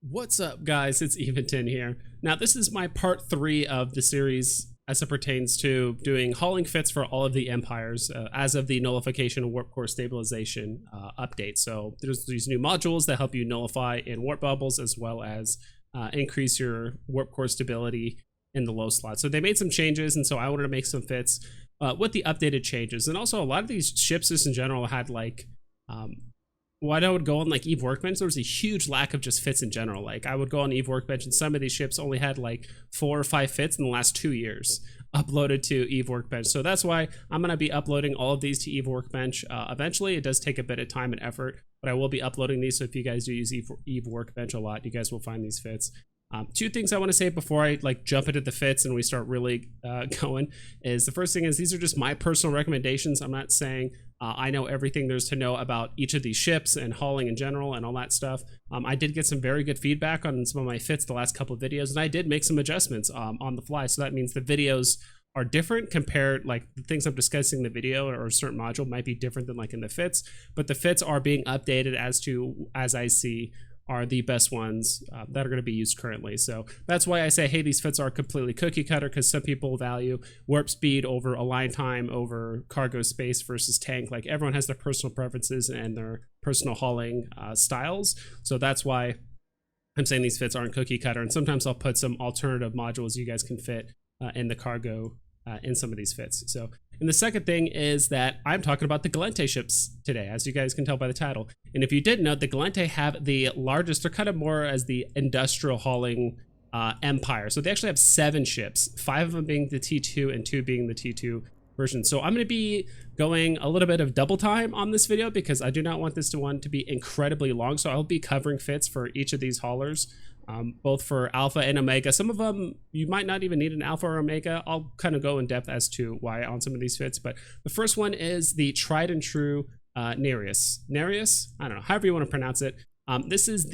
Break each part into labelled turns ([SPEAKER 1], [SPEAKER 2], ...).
[SPEAKER 1] What's up, guys? It's Eventon here. Now, this is my part 3 of the series as it pertains to doing hauling fits for all of the empires as of the Nullification and Warp Core Stabilization update. So there's these new modules that help you nullify in warp bubbles as well as increase your warp core stability in the low slot. So they made some changes, and so I wanted to make some fits with the updated changes. And also, a lot of these ships just in general had like when I would go on like Eve Workbench, there was a huge lack of just fits in general. Like I would go on Eve Workbench and some of these ships only had like 4 or 5 fits in the last 2 years uploaded to Eve Workbench. So that's why I'm going to be uploading all of these to Eve Workbench. Eventually, it does take a bit of time and effort, but I will be uploading these. So if you guys do use Eve Workbench a lot, you guys will find these fits. 2 things I want to say before I like jump into the fits and we start really going is the first thing is these are just my personal recommendations. I'm not saying I know everything there's to know about each of these ships and hauling in general and all that stuff. I did get some very good feedback on some of my fits the last couple of videos, and I did make some adjustments on the fly. So that means the videos are different compared, like the things I'm discussing in the video or a certain module might be different than like in the fits, but the fits are being updated as I see are the best ones that are going to be used currently. So that's why I say, hey, these fits are completely cookie cutter, because some people value warp speed over align time over cargo space versus tank. Like everyone has their personal preferences and their personal hauling styles. So that's why I'm saying these fits aren't cookie cutter. And sometimes I'll put some alternative modules you guys can fit in the cargo in some of these fits. So, and the second thing is that I'm talking about the Gallente ships today, as you guys can tell by the title. And if you didn't know, the Gallente have the largest, they're kind of more as the industrial hauling empire. So they actually have 7 ships, 5 of them being the T2 and 2 being the T2 version. So I'm going to be going a little bit of double time on this video because I do not want this one to be incredibly long. So I'll be covering fits for each of these haulers. Both for Alpha and Omega. Some of them, you might not even need an Alpha or Omega. I'll kind of go in depth as to why on some of these fits. But the first one is the tried and true Nereus. Nereus? I don't know, however you want to pronounce it. This is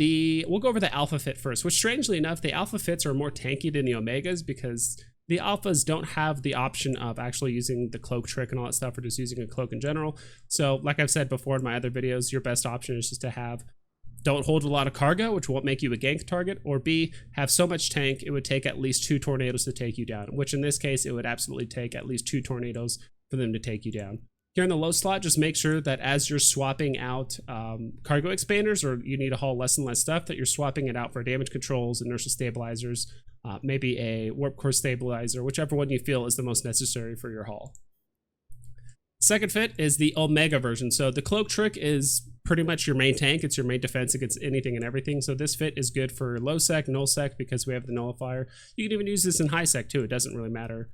[SPEAKER 1] we'll go over the Alpha fit first, which strangely enough, the Alpha fits are more tanky than the Omegas because the Alphas don't have the option of actually using the cloak trick and all that stuff, or just using a cloak in general. So like I've said before in my other videos, your best option is just to have don't hold a lot of cargo, which won't make you a gank target, or B, have so much tank it would take at least 2 tornadoes to take you down, which in this case, it would absolutely take at least 2 tornadoes for them to take you down. Here in the low slot, just make sure that as you're swapping out cargo expanders, or you need to haul less and less stuff, that you're swapping it out for damage controls, inertial stabilizers, maybe a warp core stabilizer, whichever one you feel is the most necessary for your haul. Second fit is the Omega version. So the cloak trick is pretty much your main tank. It's your main defense against anything and everything. So this fit is good for low sec, null sec, because we have the nullifier. You can even use this in high sec too. It doesn't really matter.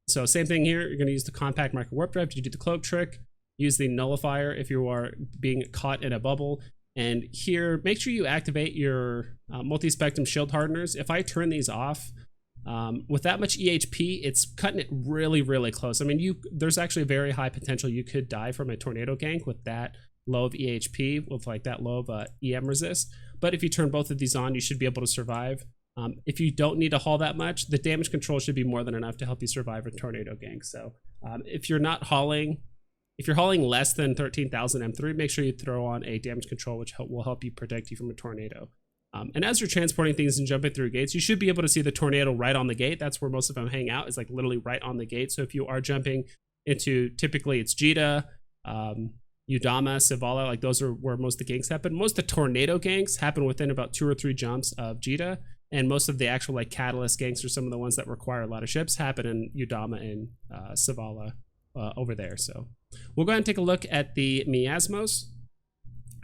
[SPEAKER 1] So same thing here. You're going to use the compact Microwarpdrive to do the cloak trick. Use the nullifier if you are being caught in a bubble. And here, make sure you activate your Multispectrum shield hardeners. If I turn these off, with that much EHP, it's cutting it really, really close. I mean, there's actually a very high potential you could die from a tornado gank with that low of EHP, with like that low of EM resist. But if you turn both of these on, you should be able to survive. If you don't need to haul that much, the damage control should be more than enough to help you survive a tornado gank. So if you're not hauling, if you're hauling less than 13,000 M3, make sure you throw on a damage control, which will help you protect you from a tornado. And as you're transporting things and jumping through gates, you should be able to see the tornado right on the gate. That's where most of them hang out, is like literally right on the gate. So if you are jumping into, typically it's Jita, Udama, Sivala, like those are where most of the ganks happen. Most of the tornado ganks happen within about 2 or 3 jumps of Jita, and most of the actual like catalyst ganks, or some of the ones that require a lot of ships, happen in Udama and Sivala over there. So we'll go ahead and take a look at the Miasmos.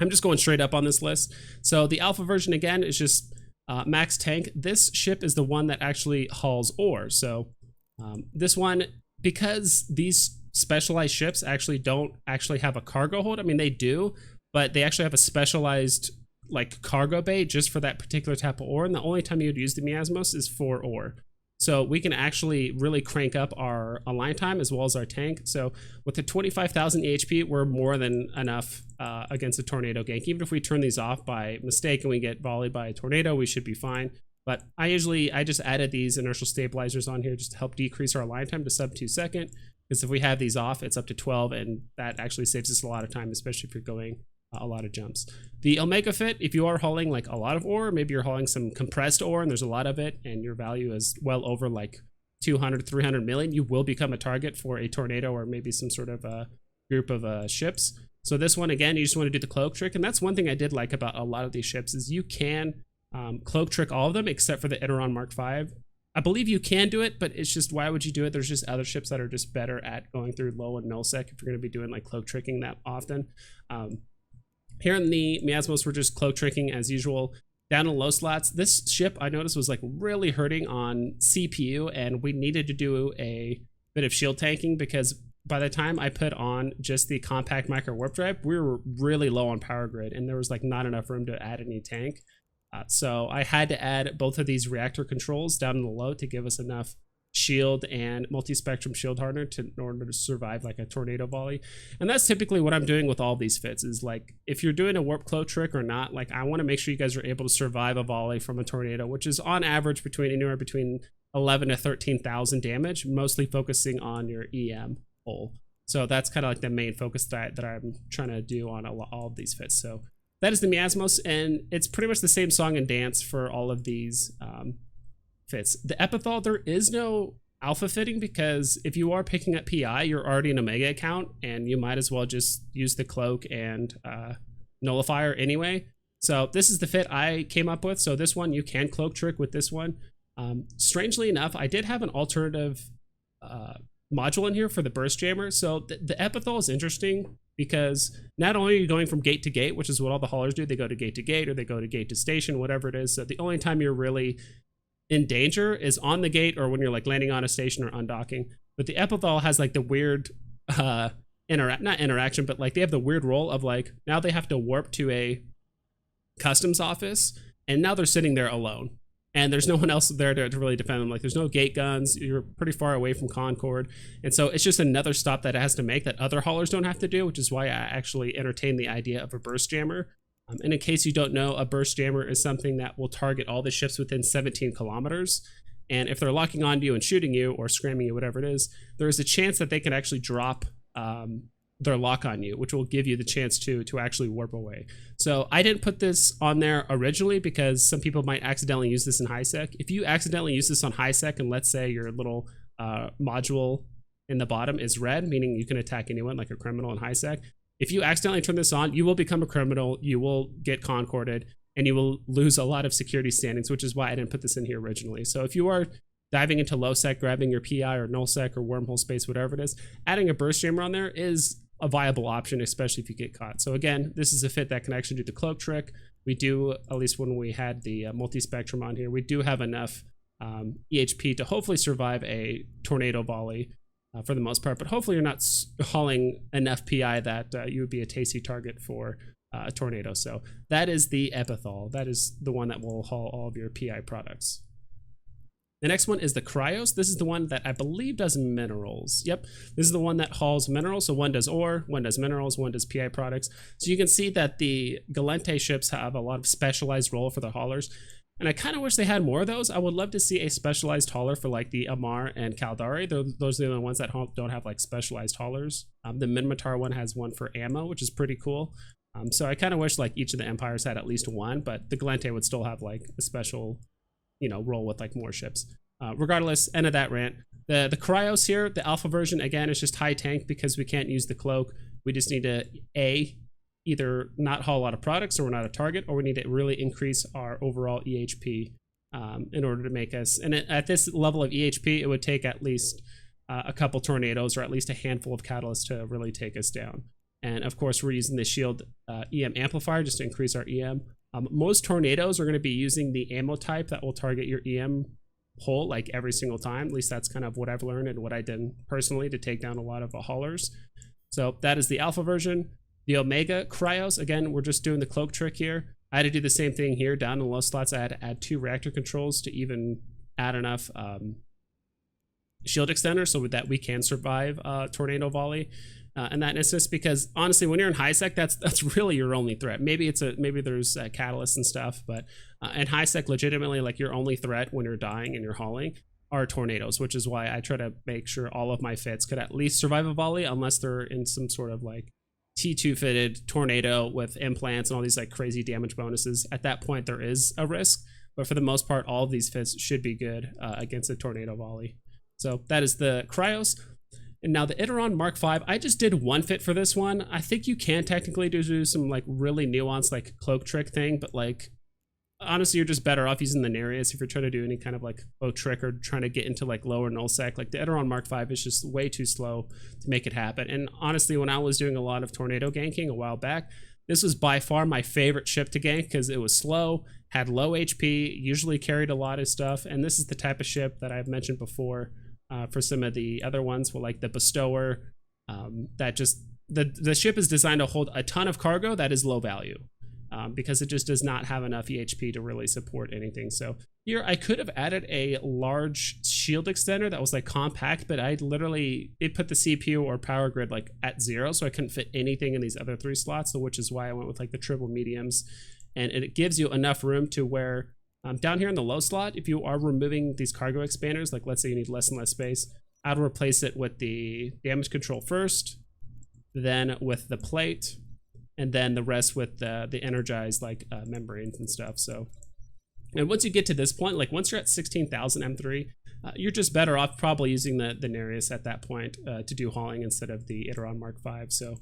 [SPEAKER 1] I'm just going straight up on this list. So the Alpha version, again, is just max tank. This ship is the one that actually hauls ore. So this one, because these specialized ships actually don't actually have a cargo hold. I mean, they do, but they actually have a specialized like cargo bay just for that particular type of ore. And the only time you would use the Miasmos is for ore. So we can actually really crank up our align time as well as our tank. So with the 25,000 EHP, we're more than enough against a tornado gank. Even if we turn these off by mistake and we get volleyed by a tornado, we should be fine. But I just added these inertial stabilizers on here just to help decrease our align time to sub 2 seconds. Because if we have these off, it's up to 12, and that actually saves us a lot of time, especially if you're going a lot of jumps. The Omega fit, if you are hauling like a lot of ore, maybe you're hauling some compressed ore and there's a lot of it and your value is well over like 200, 300 million, you will become a target for a tornado or maybe some sort of a group of ships. So this one, again, you just want to do the cloak trick. And that's one thing I did like about a lot of these ships is you can cloak trick all of them except for the Iteron Mk V. I believe you can do it, but it's just, why would you do it? There's just other ships that are just better at going through low and nullsec if you're going to be doing like cloak tricking that often. Here in the Miasmos, we're just cloak tricking as usual. Down in low slots, this ship I noticed was like really hurting on CPU, and we needed to do a bit of shield tanking because by the time I put on just the compact Microwarpdrive, we were really low on power grid and there was like not enough room to add any tank. So I had to add both of these reactor controls down in the low to give us enough shield and multi-spectrum shield hardener in order to survive like a tornado volley. And that's typically what I'm doing with all these fits is like, if you're doing a warp cloak trick or not, like I want to make sure you guys are able to survive a volley from a tornado, which is on average anywhere between 11 to 13,000 damage, mostly focusing on your EM hole. So that's kind of like the main focus that I'm trying to do on all of these fits. So that is the Miasmos, and it's pretty much the same song and dance for all of these fits. The Epithal, there is no alpha fitting because if you are picking up PI, you're already an Omega account and you might as well just use the cloak and nullifier anyway. So this is the fit I came up with. So this one, you can cloak trick with this one. Strangely enough, I did have an alternative module in here for the burst jammer. So the Epithal is interesting because not only are you going from gate to gate, which is what all the haulers do, they go to gate or they go to gate to station, whatever it is. So the only time you're really in danger is on the gate or when you're like landing on a station or undocking. But the Epithal has like the weird not interaction, but like they have the weird role of like now they have to warp to a customs office and now they're sitting there alone and there's no one else there to really defend them. Like there's no gate guns, you're pretty far away from Concord, and so it's just another stop that it has to make that other haulers don't have to do, which is why I actually entertained the idea of a burst jammer. And in case you don't know, a burst jammer is something that will target all the ships within 17 kilometers. And if they're locking onto you and shooting you or scramming you, whatever it is, there is a chance that they can actually drop their lock on you, which will give you the chance to actually warp away. So I didn't put this on there originally because some people might accidentally use this in high sec. If you accidentally use this on high sec and let's say your little module in the bottom is red, meaning you can attack anyone like a criminal in high sec, if you accidentally turn this on, you will become a criminal, you will get concorded, and you will lose a lot of security standings, which is why I didn't put this in here originally. So if you are diving into low sec, grabbing your PI or null sec or wormhole space, whatever it is, adding a burst jammer on there is a viable option, especially if you get caught. So again, this is a fit that can actually do the cloak trick. We do, at least when we had the multi-spectrum on here, we do have enough EHP to hopefully survive a tornado volley. For the most part, but hopefully you're not hauling enough PI that you would be a tasty target for a tornado. So that is the Epithal. That is the one that will haul all of your PI products. The next one is the Kryos. This is the one that I believe does minerals. Yep, this is the one that hauls minerals. So one does ore, one does minerals, one does PI products. So you can see that the Gallente ships have a lot of specialized role for the haulers. And I kind of wish they had more of those. I would love to see a specialized hauler for like the Amar and Caldari. Those are the only ones that don't have like specialized haulers. The Minmatar one has one for ammo, which is pretty cool. So I kind of wish like each of the empires had at least one, but the Gallente would still have like a special, role with like more ships. Regardless, end of that rant. The Kryos here, the alpha version, again, is just high tank because we can't use the cloak. We just need to either not haul a lot of products or we're not a target, or we need to really increase our overall EHP in order to make us, and at this level of EHP, it would take at least a couple tornadoes or at least a handful of catalysts to really take us down. And of course, we're using the Shield EM Amplifier just to increase our EM. Most tornadoes are going to be using the ammo type that will target your EM hole like every single time. At least that's kind of what I've learned and what I did personally to take down a lot of haulers. So that is the alpha version. The Omega Kryos, again, we're just doing the cloak trick here. I had to do the same thing here. Down in low slots, I had to add 2 reactor controls to even add enough shield extender so that we can survive tornado volley. In that instance, because honestly, when you're in high sec, that's really your only threat. Maybe there's catalysts and stuff, but in high sec, legitimately, like your only threat when you're dying and you're hauling are tornadoes, which is why I try to make sure all of my fits could at least survive a volley, unless they're in some sort of like T2 fitted tornado with implants and all these like crazy damage bonuses, at that point there is a risk. But for the most part, all of these fits should be good against a tornado volley. So that is the Kryos. And now the Iteron Mk V, I just did one fit for this one. I think you can technically do some like really nuanced like cloak trick thing, but like honestly, you're just better off using the Nereus if you're trying to do any kind of like cloak trick or trying to get into like lower nullsec. Like the Iteron Mk V is just way too slow to make it happen. And honestly, when I was doing a lot of tornado ganking a while back, this was by far my favorite ship to gank because it was slow, had low HP, usually carried a lot of stuff. And this is the type of ship that I've mentioned before for some of the other ones, well, like the Bestower, that just, the ship is designed to hold a ton of cargo that is low value. Because it just does not have enough EHP to really support anything. So here I could have added a large shield extender that was like compact, but it put the CPU or power grid like at 0, so I couldn't fit anything in these other 3 slots, so which is why I went with like the triple mediums. And it gives you enough room to where down here in the low slot, if you are removing these cargo expanders, like let's say you need less and less space, I'd replace it with the damage control first, then with the plate, and then the rest with the energized like membranes and stuff. So, and once you get to this point, like once you're at 16,000 M3, you're just better off probably using the Nereus at that point to do hauling instead of the Iteron Mk V. So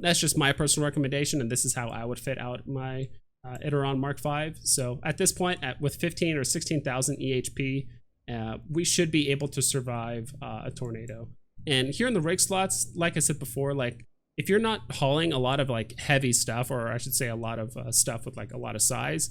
[SPEAKER 1] that's just my personal recommendation, and this is how I would fit out my Iteron Mk V. So at this point, with 15 or 16,000 EHP, we should be able to survive a tornado. And here in the rig slots, like I said before, like if you're not hauling a lot of like heavy stuff, or I should say a lot of stuff with like a lot of size,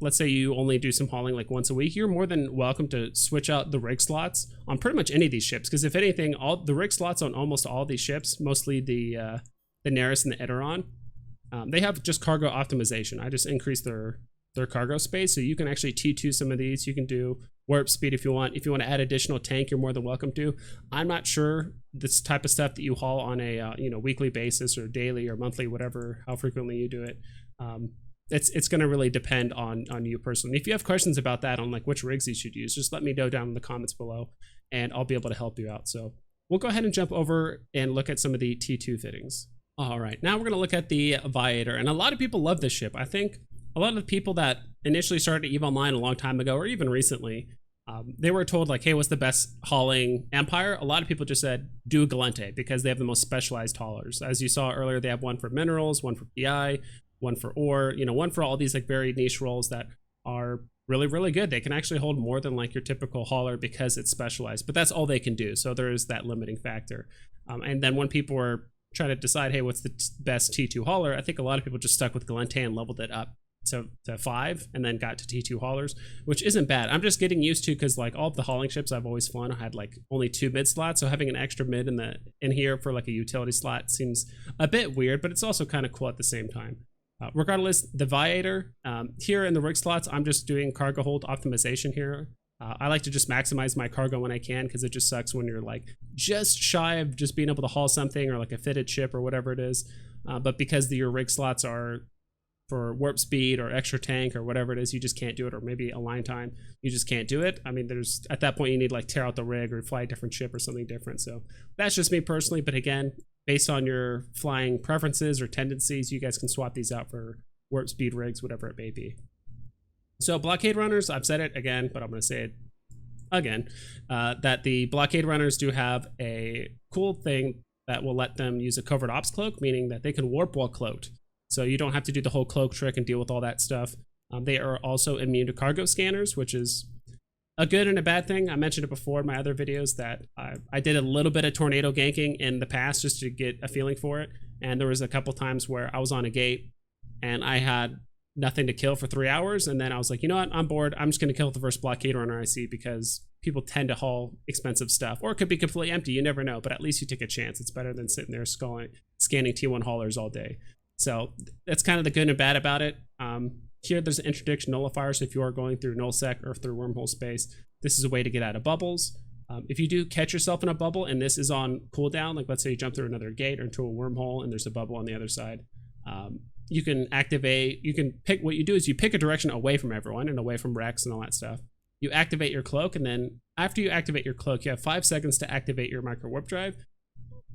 [SPEAKER 1] let's say you only do some hauling like once a week, you're more than welcome to switch out the rig slots on pretty much any of these ships. Because if anything, all the rig slots on almost all these ships, mostly the Nereus and the Iteron, they have just cargo optimization. I just increased their cargo space, so you can actually T2 some of these. You can do warp speed if you want. If you want to add additional tank, you're more than welcome to. I'm not sure this type of stuff that you haul on a weekly basis or daily or monthly, whatever, how frequently you do it. It's going to really depend on you personally. If you have questions about that on like which rigs you should use, just let me know down in the comments below, and I'll be able to help you out. So we'll go ahead and jump over and look at some of the T2 fittings. All right, now we're going to look at the Viator, and a lot of people love this ship. I think a lot of the people that initially started EVE Online a long time ago, or even recently, they were told like, hey, what's the best hauling empire? A lot of people just said, do Gallente, because they have the most specialized haulers. As you saw earlier, they have one for minerals, one for PI, one for ore, one for all these like very niche roles that are really, really good. They can actually hold more than like your typical hauler because it's specialized, but that's all they can do. So there is that limiting factor. And then when people were trying to decide, hey, what's the best T2 hauler? I think a lot of people just stuck with Gallente and leveled it up to 5 and then got to T2 haulers, which isn't bad. I'm just getting used to, because like all of the hauling ships I've always flown, I had like only 2 mid slots, so having an extra mid in here for like a utility slot seems a bit weird, but it's also kind of cool at the same time. Regardless, the Viator, here in the rig slots, I'm just doing cargo hold optimization here. I like to just maximize my cargo when I can, because it just sucks when you're like just shy of just being able to haul something, or like a fitted ship or whatever it is. But because your rig slots are for warp speed or extra tank or whatever it is, you just can't do it. Or maybe align time, you just can't do it. I mean, there's at that point you need like tear out the rig or fly a different ship or something different. So that's just me personally. But again, based on your flying preferences or tendencies, you guys can swap these out for warp speed rigs, whatever it may be. So blockade runners, I've said it again, but I'm going to say it again, that the blockade runners do have a cool thing that will let them use a covert ops cloak, meaning that they can warp while cloaked. So you don't have to do the whole cloak trick and deal with all that stuff. They are also immune to cargo scanners, which is a good and a bad thing. I mentioned it before in my other videos that I did a little bit of tornado ganking in the past just to get a feeling for it. And there was a couple times where I was on a gate and I had nothing to kill for 3 hours, and then I was like, you know what, I'm bored, I'm just going to kill the first blockade runner I see, because people tend to haul expensive stuff, or it could be completely empty, you never know, but at least you take a chance. It's better than sitting there scanning T1 haulers all day. So that's kind of the good and bad about it. Here there's an interdiction nullifier, so if you are going through nullsec or through wormhole space, this is a way to get out of bubbles. If you do catch yourself in a bubble and this is on cooldown, like let's say you jump through another gate or into a wormhole and there's a bubble on the other side, you can activate, you can pick, what you do is you pick a direction away from everyone and away from Rex and all that stuff. You activate your cloak, and then after you activate your cloak, you have 5 seconds to activate your Microwarpdrive.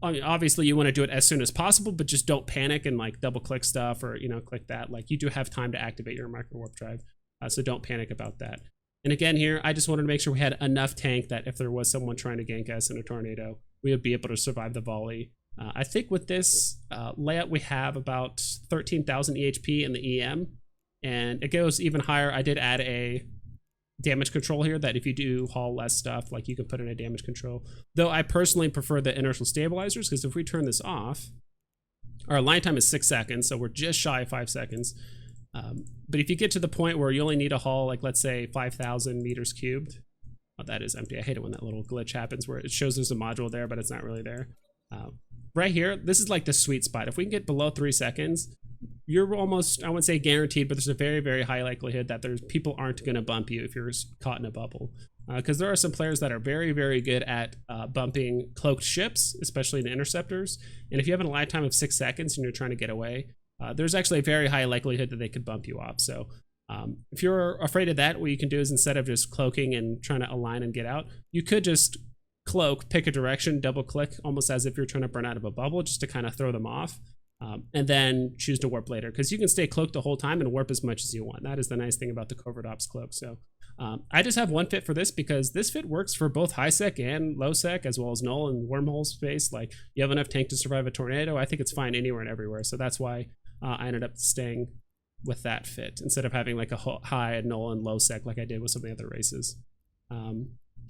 [SPEAKER 1] obviously you want to do it as soon as possible, but just don't panic and like double click stuff or, you know, click that. Like you do have time to activate your Microwarpdrive. So don't panic about that. And again here, I just wanted to make sure we had enough tank that if there was someone trying to gank us in a tornado, we would be able to survive the volley. I think with this layout, we have about 13,000 EHP in the EM, and it goes even higher. I did add a damage control here that if you do haul less stuff, like you can put in a damage control. Though I personally prefer the Inertial Stabilizers, because if we turn this off, our line time is 6 seconds, so we're just shy of 5 seconds. But if you get to the point where you only need to haul, like let's say 5,000 meters cubed, oh, that is empty. I hate it when that little glitch happens where it shows there's a module there, but it's not really there. Right here, this is like the sweet spot. If we can get below 3 seconds, you're almost, I wouldn't say guaranteed, but there's a very, very high likelihood that people aren't going to bump you if you're caught in a bubble. Because there are some players that are very, very good at bumping cloaked ships, especially the interceptors. And if you have a line time of 6 seconds and you're trying to get away, there's actually a very high likelihood that they could bump you off. So if you're afraid of that, what you can do is instead of just cloaking and trying to align and get out, you could just cloak, pick a direction, double click, almost as if you're trying to burn out of a bubble, just to kind of throw them off. And then choose to warp later, because you can stay cloaked the whole time and warp as much as you want. That is the nice thing about the Covert Ops cloak. So I just have one fit for this, because this fit works for both high sec and low sec, as well as null and wormhole space. Like you have enough tank to survive a tornado. I think it's fine anywhere and everywhere. So that's why I ended up staying with that fit instead of having like a high, null, and low sec like I did with some of the other races.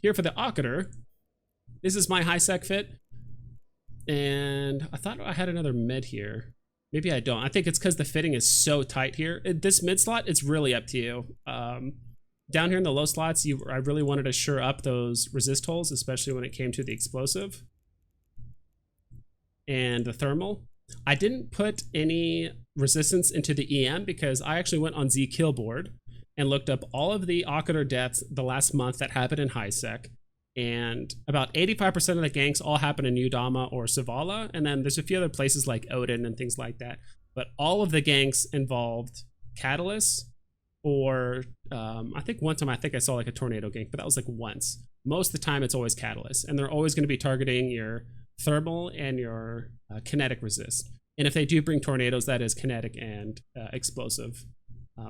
[SPEAKER 1] Here for the Occator, this is my high sec fit. And I thought I had another mid here. Maybe I don't. I think it's because the fitting is so tight here. This mid slot, it's really up to you. Down here in the low slots, I really wanted to shore up those resist holes, especially when it came to the explosive and the thermal. I didn't put any resistance into the EM because I actually went on zKillboard and looked up all of the Occator deaths the last month that happened in high sec. And about 85% of the ganks all happen in Udama or Savala, and then there's a few other places like Odin and things like that. But all of the ganks involved catalysts, or I think one time I saw like a tornado gank, but that was like once. Most of the time it's always catalysts, and they're always going to be targeting your thermal and your kinetic resist. And if they do bring tornadoes, that is kinetic and explosive.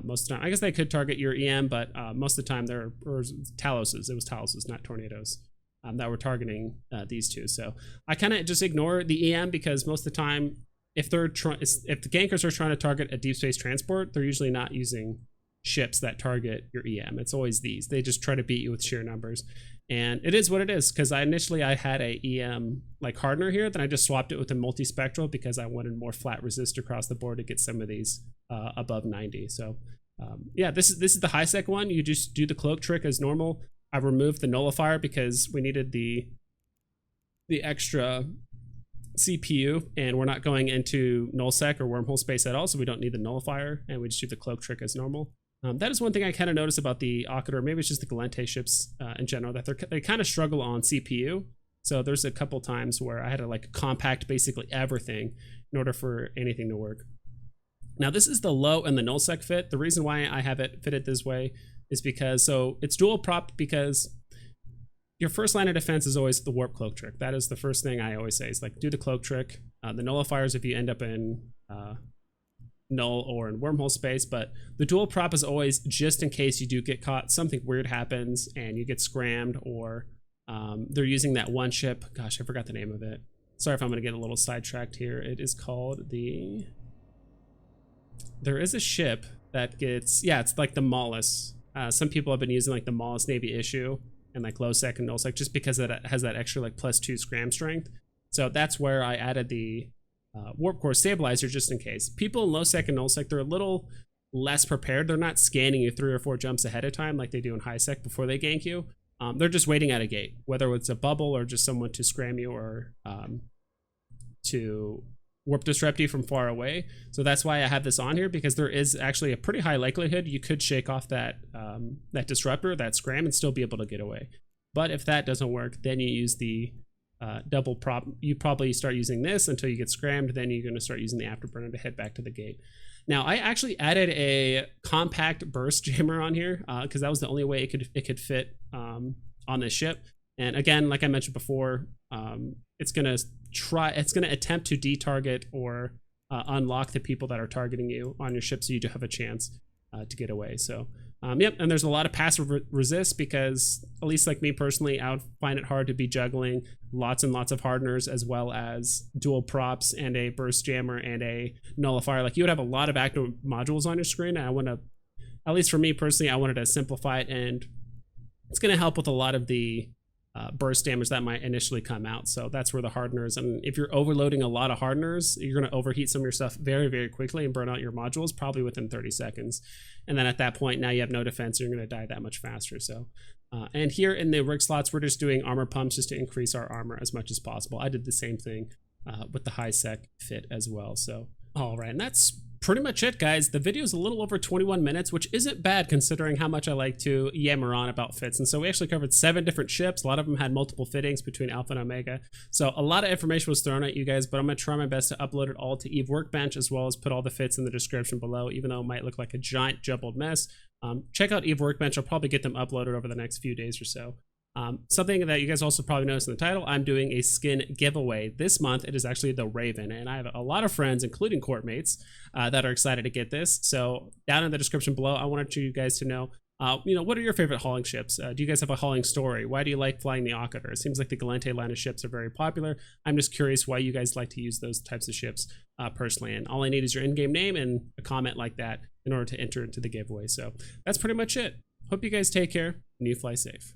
[SPEAKER 1] Most of the time, I guess they could target your EM, but most of the time they're Taloses. It was Taloses, not tornadoes, that were targeting these two. So I kind of just ignore the EM, because most of the time, if the gankers are trying to target a deep space transport, they're usually not using ships that target your EM. It's always these. They just try to beat you with sheer numbers. And it is what it is, because initially I had a EM like Hardener here, then I just swapped it with a multispectral because I wanted more flat resist across the board to get some of these above 90. So yeah, this is the high sec one. You just do the cloak trick as normal. I removed the nullifier because we needed the extra CPU, and we're not going into null sec or wormhole space at all, so we don't need the nullifier, and we just do the cloak trick as normal. That is one thing I kind of noticed about the Occator, maybe it's just the Gallente ships in general, that they kind of struggle on CPU. So there's a couple times where I had to like compact basically everything in order for anything to work. Now this is the low and the null sec fit. The reason why I have it fitted this way is because, so it's dual prop, because your first line of defense is always the warp cloak trick. That is the first thing I always say, is like do the cloak trick. The nullifiers if you end up in null or in wormhole space, but the dual prop is always just in case you do get caught, something weird happens and you get scrammed, or they're using that one ship. Gosh, I forgot the name of it. Sorry if I'm going to get a little sidetracked here. It is called there is a ship that gets, yeah, it's like the Mollis. Some people have been using like the Mollis Navy issue and like low sec and null sec just because it has that extra like +2 scram strength. So that's where I added the warp core stabilizer, just in case. People in low sec and null sec, they're a little less prepared. They're not scanning you 3 or 4 jumps ahead of time like they do in high sec before they gank you. They're just waiting at a gate, whether it's a bubble or just someone to scram you or to warp disrupt you from far away. So that's why I have this on here, because there is actually a pretty high likelihood you could shake off that that disruptor, that scram, and still be able to get away. But if that doesn't work, then you use the double prop. You probably start using this until you get scrammed, then you're going to start using the afterburner to head back to the gate. Now I actually added a compact burst jammer on here because that was the only way it could fit on this ship. And again, like I mentioned before, it's gonna attempt to detarget or unlock the people that are targeting you on your ship, so you do have a chance to get away. So yep, and there's a lot of passive resist, because at least like me personally, I would find it hard to be juggling lots and lots of hardeners as well as dual props and a burst jammer and a nullifier. Like, you would have a lot of active modules on your screen, and I want to, at least for me personally, I wanted to simplify it, and it's going to help with a lot of the burst damage that might initially come out. So that's where the hardeners, and if you're overloading a lot of hardeners, you're going to overheat some of your stuff very, very quickly and burn out your modules probably within 30 seconds. And then at that point, now you have no defense, and you're going to die that much faster. So and here in the rig slots, we're just doing armor pumps just to increase our armor as much as possible. I did the same thing with the high sec fit as well. So all right, and that's pretty much it, guys. The video is a little over 21 minutes, which isn't bad considering how much I like to yammer on about fits. And so we actually covered 7 different ships. A lot of them had multiple fittings between Alpha and Omega. So a lot of information was thrown at you guys, but I'm going to try my best to upload it all to Eve Workbench, as well as put all the fits in the description below, even though it might look like a giant jumbled mess. Check out Eve Workbench. I'll probably get them uploaded over the next few days or so. Something that you guys also probably noticed in the title, I'm doing a skin giveaway this month. It is actually the Raven, and I have a lot of friends, including courtmates, that are excited to get this. So down in the description below, I wanted you guys to know, what are your favorite hauling ships? Do you guys have a hauling story? Why do you like flying the Occator? It seems like the Gallente line of ships are very popular. I'm just curious why you guys like to use those types of ships personally. And all I need is your in-game name and a comment like that in order to enter into the giveaway. So that's pretty much it. Hope you guys take care and you fly safe.